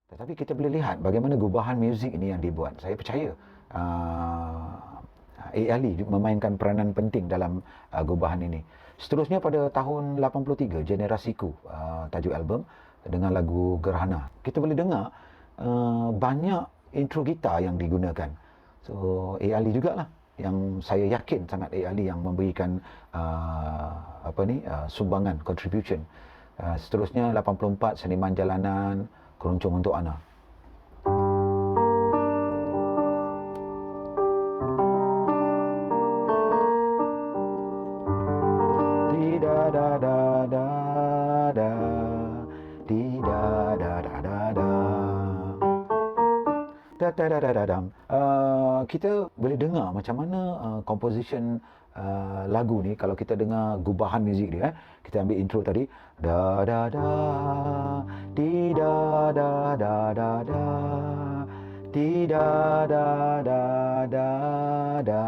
Tetapi kita boleh lihat bagaimana gubahan muzik ini yang dibuat. Saya percaya A.Ali memainkan peranan penting dalam gubahan ini. Seterusnya pada tahun 83, Generasiku, tajuk album dengan lagu Gerhana. Kita boleh dengar banyak intro gitar yang digunakan. So A.Ali jugalah yang saya yakin sangat A.Ali yang memberikan sumbangan, contribution. Seterusnya 84, Seniman Jalanan, Keroncong Untuk Ana. Di da da da da da, di da da da da da. Kita boleh dengar macam mana composition lagu ni. Kalau kita dengar gubahan muzik dia, kita ambil intro tadi, da da da, di da da da da da, di da da da da da.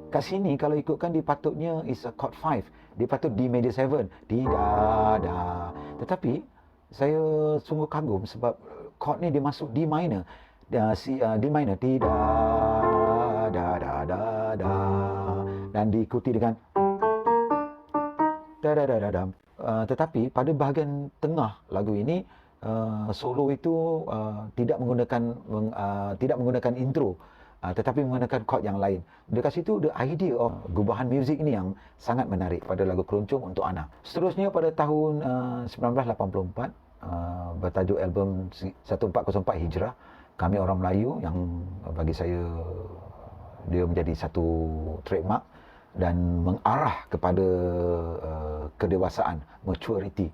Kat sini kalau ikutkan dia patutnya is a chord 5. Dia patut D major 7, di da da. Tetapi saya sungguh kagum sebab chord ni dia masuk D minor. D minor, di da da da da da, dan diikuti dengan da da da da da. Tetapi pada bahagian tengah lagu ini solo itu tidak menggunakan intro, tetapi menggunakan chord yang lain. Dekat situ the idea of gubahan muzik ini yang sangat menarik pada lagu Keroncong Untuk Ana. Seterusnya pada tahun 1984, bertajuk album 1404 Hijrah, Kami Orang Melayu, yang bagi saya dia menjadi satu trademark dan mengarah kepada kedewasaan, maturity.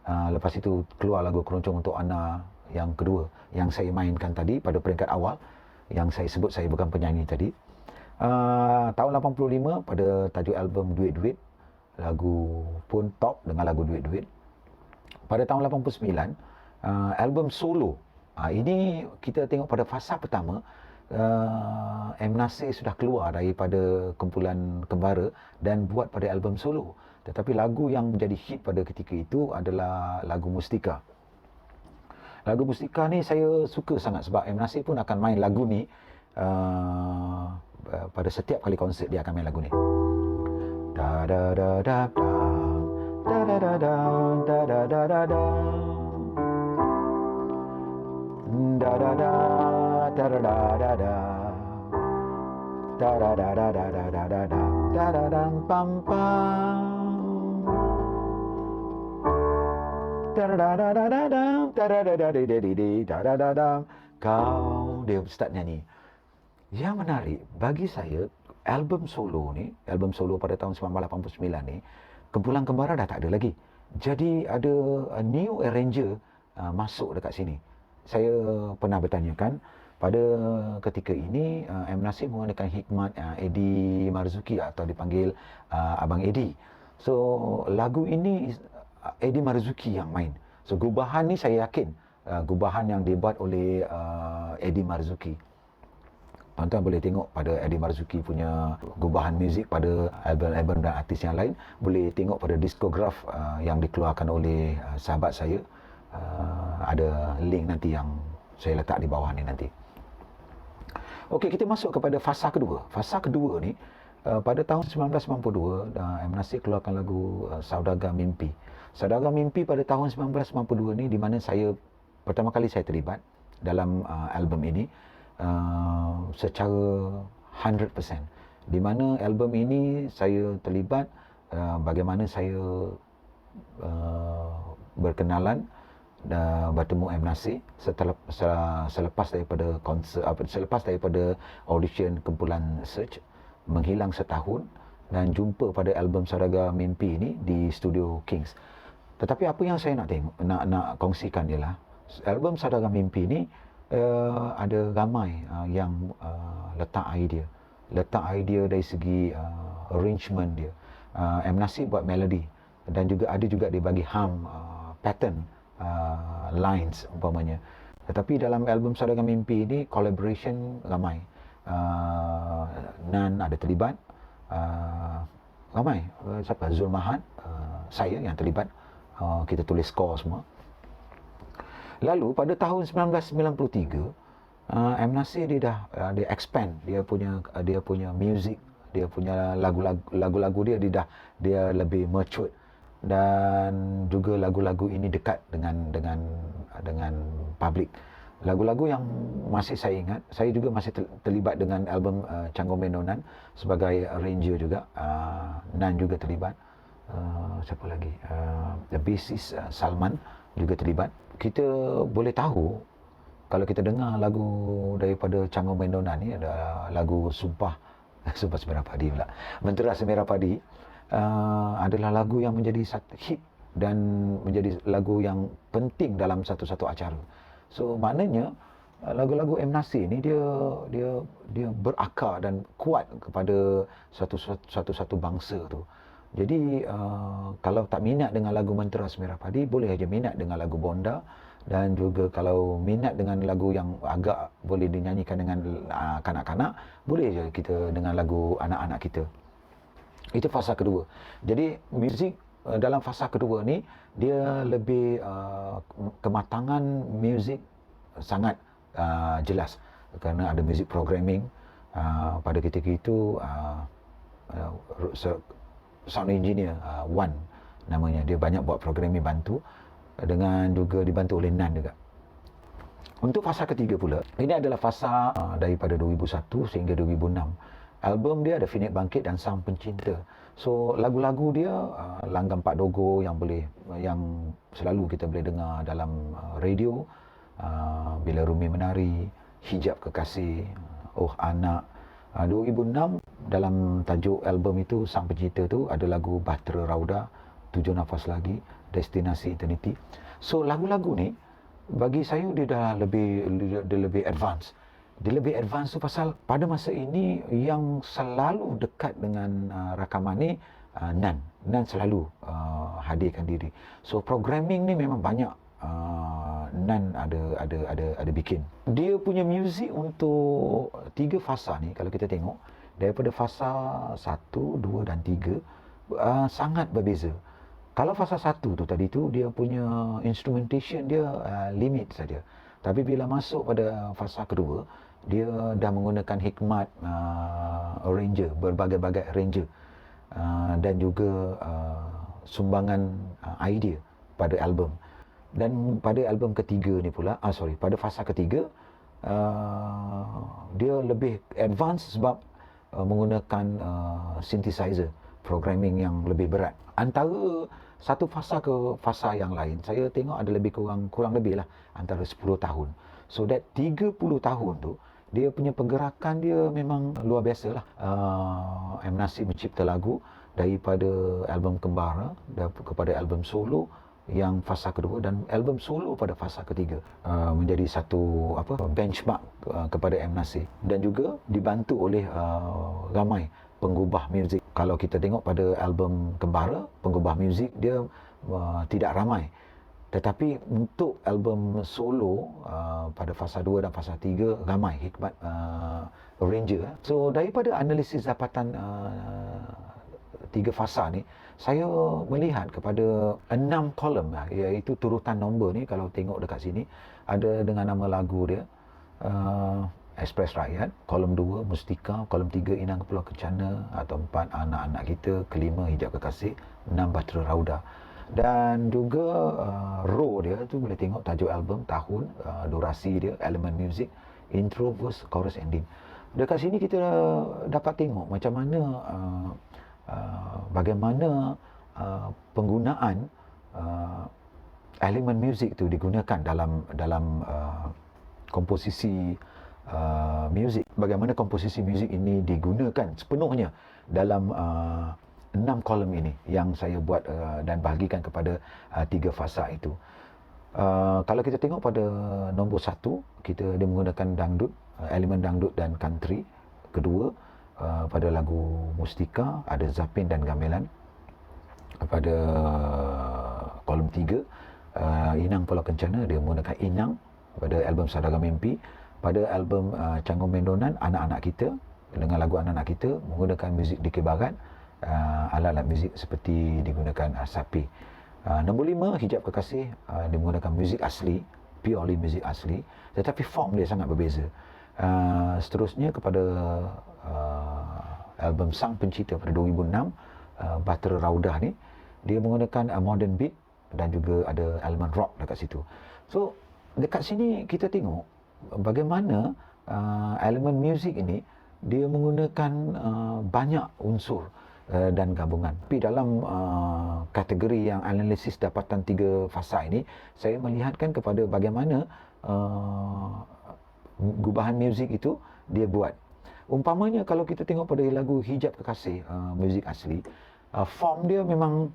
Lepas itu keluar lagu Keroncong Untuk Ana yang kedua, yang saya mainkan tadi pada peringkat awal, yang saya sebut saya bukan penyanyi tadi. Tahun 85 pada tajuk album Duit-Duit, lagu pun top dengan lagu Duit-Duit. Pada tahun 89, album solo. Ini kita tengok pada fasa pertama, M. Nasir sudah keluar daripada kumpulan Kembara dan buat pada album solo. Tetapi lagu yang menjadi hit pada ketika itu adalah lagu Mustika. Lagu Mustika ni saya suka sangat sebab M. Nasir pun akan main lagu ni pada setiap kali konsert dia akan main lagu ni. Da da da da da, da da da da, da da da da da, da da da, da da da da da, da da da da da da da da, da da da pam pam. Kau, dia start nyanyi. Yang menarik bagi saya, album solo pada tahun 1989 ni, kumpulan Kembara dah tak ada lagi. Jadi ada a new arranger masuk dekat sini. Saya pernah bertanyakan pada ketika ini M. Nasir menggunakan hikmat Eddie Marzuki atau dipanggil Abang Eddie. So lagu ini Eddie Marzuki yang main. So gubahan ni saya yakin gubahan yang dibuat oleh Eddie Marzuki. Tuan-tuan boleh tengok pada Eddie Marzuki punya gubahan muzik pada album-album dan artis yang lain. Boleh tengok pada diskograf yang dikeluarkan oleh sahabat saya. Ada link nanti yang saya letak di bawah ni nanti. Okey, kita masuk kepada fasa kedua. Fasa kedua ni pada tahun 1992 M. Nasir keluarkan lagu Saudagar Mimpi. Saudagar Mimpi pada tahun 1992 ni di mana saya pertama kali saya terlibat dalam album ini secara 100%. Di mana album ini saya terlibat, bagaimana saya berkenalan dan bertemu M. Nasir selepas daripada konser, selepas daripada audition kumpulan Search, menghilang setahun dan jumpa pada album Saudagar Mimpi ini di Studio Kings. Tetapi apa yang saya nak kongsikan ialah album Saudagar Mimpi ini ada ramai yang letak idea dari segi arrangement dia. M. Nasir buat melody dan juga ada juga dia bagi hum, pattern, lines umpamanya. Tetapi dalam album Saudagar Mimpi ini collaboration ramai. Nan ada terlibat, ramai. Siapa? Zul Mahad, saya yang terlibat. Kita tulis score semua. Lalu pada tahun 1993, M Nasir dia expand dia punya music, dia punya lagu-lagu dia lebih matured, dan juga lagu-lagu ini dekat dengan public. Lagu-lagu yang masih saya ingat, saya juga masih terlibat dengan album Canggung Menonan sebagai arranger juga. Nan juga terlibat. Siapa lagi? The bassist Salman juga terlibat. Kita boleh tahu kalau kita dengar lagu daripada Canggung Menonan ni, ada lagu Sumpah Semerah Padi pula. Mentera Semerah Padi adalah lagu yang menjadi hit dan menjadi lagu yang penting dalam satu-satu acara. So maknanya lagu-lagu M Nasir ni dia berakar dan kuat kepada satu bangsa tu. Jadi kalau tak minat dengan lagu Mentera Semerah Padi, boleh aja minat dengan lagu Bonda, dan juga kalau minat dengan lagu yang agak boleh dinyanyikan dengan kanak-kanak, boleh aja kita dengan lagu anak-anak kita. Itu fasa kedua. Jadi muzik dalam fasa kedua ni dia lebih kematangan muzik sangat jelas, kerana ada muzik programming. Pada ketika itu sound engineer Wan namanya, dia banyak buat programming bantu, dengan juga dibantu oleh Nan juga. Untuk fasa ketiga pula, ini adalah fasa daripada 2001 sehingga 2006. Album dia ada Finik Bangkit dan Sang Pencinta. So lagu-lagu dia Langgam Pak Dogo yang selalu kita boleh dengar dalam radio, Bila Rumi Menari, Hijab Kekasih, Oh Anak. 2006 dalam tajuk album itu Sang Pencinta tu ada lagu Bahtera Rauda, Tujuh Nafas Lagi, Destinasi Eternity. So lagu-lagu ni bagi saya dia lebih advance. Dia lebih advance tu pasal pada masa ini yang selalu dekat dengan rakaman ni Nan selalu hadirkan diri. So programming ni memang banyak Nan ada bikin. Dia punya muzik untuk 3 fasa ni, kalau kita tengok daripada fasa 1, 2 dan 3 sangat berbeza. Kalau fasa 1 tu tadi tu dia punya instrumentation dia limit saja. Tapi bila masuk pada fasa kedua, dia dah menggunakan hikmat arranger, berbagai-bagai arranger, dan juga sumbangan idea pada album. Dan pada album ketiga ni pula, pada fasa ketiga, dia lebih advance sebab menggunakan synthesizer, programming yang lebih berat. Antara satu fasa ke fasa yang lain, saya tengok ada lebih kurang lebih lah antara 10 tahun. So that 30 tahun tu, dia punya pergerakan dia memang luar biasa lah. M Nasir mencipta lagu daripada album Kembara kepada album solo yang fasa kedua, dan album solo pada fasa ketiga menjadi satu benchmark kepada M Nasir, dan juga dibantu oleh ramai penggubah muzik. Kalau kita tengok pada album Kembara, penggubah muzik dia tidak ramai. Tetapi untuk album solo pada fasa 2 dan fasa 3 ramai hikmat arranger. So daripada analisis dapatan 3 fasa ni, saya melihat kepada 6 kolom, iaitu turutan nombor ni. Kalau tengok dekat sini ada dengan nama lagu dia, Express Rakyat, kolom 2 Mustika, kolom 3 Inang Pulau Kencana, atau 4 Anak-anak Kita, kelima Hijab Kekasih, 6 Bahtera Rauda. Dan juga row dia tu boleh tengok tajuk album, tahun, durasi dia, elemen muzik, intro, verse, chorus, ending. Dekat sini kita dapat tengok macam mana bagaimana penggunaan elemen muzik tu digunakan dalam komposisi muzik. Bagaimana komposisi muzik ini digunakan sepenuhnya dalam 6 kolom ini yang saya buat dan bahagikan kepada 3 fasa itu. Kalau kita tengok pada nombor 1, dia menggunakan dangdut, elemen dangdut dan country. Kedua, pada lagu Mustika ada Zapin dan Gamelan. Pada kolom 3, Inang Pulau Kencana, dia menggunakan Inang pada album Saudara Mimpi. Pada album Canggung Mendonan, Anak-anak Kita, dengan lagu Anak-anak Kita menggunakan muzik Dikir Barat, alat-alat muzik seperti digunakan Sapi. Nombor 5, Hijab Kekasih, dia menggunakan muzik asli purely muzik asli, tetapi form dia sangat berbeza. Seterusnya kepada album Sang Pencipta pada 2006, Bahtera Raudah ni, dia menggunakan modern beat dan juga ada elemen rock dekat situ. So dekat sini kita tengok bagaimana elemen muzik ini dia menggunakan banyak unsur dan gabungan. Tapi dalam kategori yang analisis dapatan 3 fasa ini, saya melihatkan kepada bagaimana gubahan muzik itu dia buat. Umpamanya kalau kita tengok pada lagu Hijab Kekasih, muzik asli, form dia memang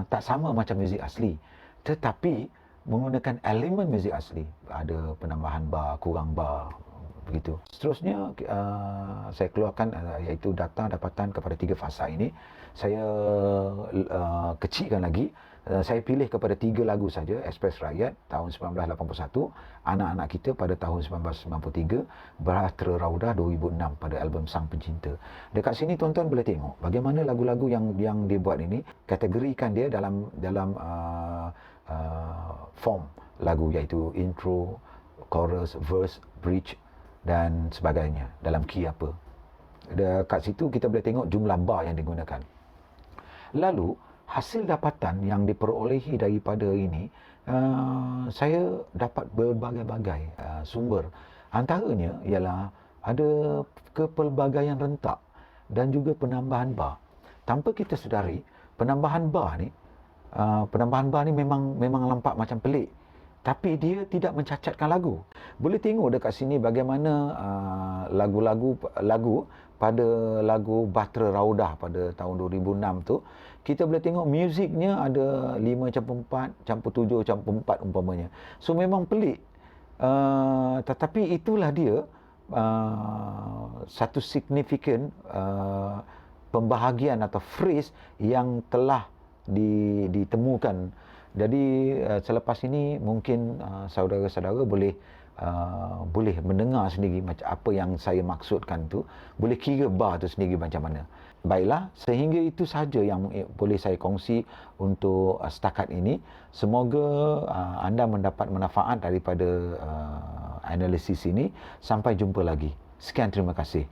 tak sama macam muzik asli, tetapi menggunakan elemen muzik asli, ada penambahan bar, kurang bar, begitu. Seterusnya saya keluarkan iaitu data dapatan kepada 3 fasa ini. Saya kecilkan lagi. Saya pilih kepada 3 lagu saja. Express Rakyat tahun 1981, Anak-anak Kita pada tahun 1993, Bahtera Raudah 2006 pada album Sang Pencinta. Dekat sini tuan-tuan boleh tengok bagaimana lagu-lagu yang dia buat ini kategorikan dia dalam form lagu, iaitu intro, chorus, verse, bridge dan sebagainya, dalam key apa. Dekat situ kita boleh tengok jumlah bar yang digunakan. Lalu hasil dapatan yang diperolehi daripada ini, saya dapat berbagai-bagai sumber. Antaranya ialah ada kepelbagaian rentak dan juga penambahan bar. Tanpa kita sedari, penambahan bar ni memang nampak macam pelik, tapi dia tidak mencacatkan lagu. Boleh tengok dekat sini bagaimana lagu pada lagu Bahtera Raudah pada tahun 2006 tu, kita boleh tengok muziknya ada 5/4, campur 7, campur 4 umpamanya. So memang pelik. Tetapi itulah dia satu signifikan pembahagian atau phrase yang telah ditemukan. Jadi selepas ini mungkin saudara-saudara boleh mendengar sendiri macam apa yang saya maksudkan tu, boleh kira bar tu sendiri macam mana. Baiklah, sehingga itu sahaja yang boleh saya kongsi untuk setakat ini. Semoga anda mendapat manfaat daripada analisis ini. Sampai jumpa lagi. Sekian, terima kasih.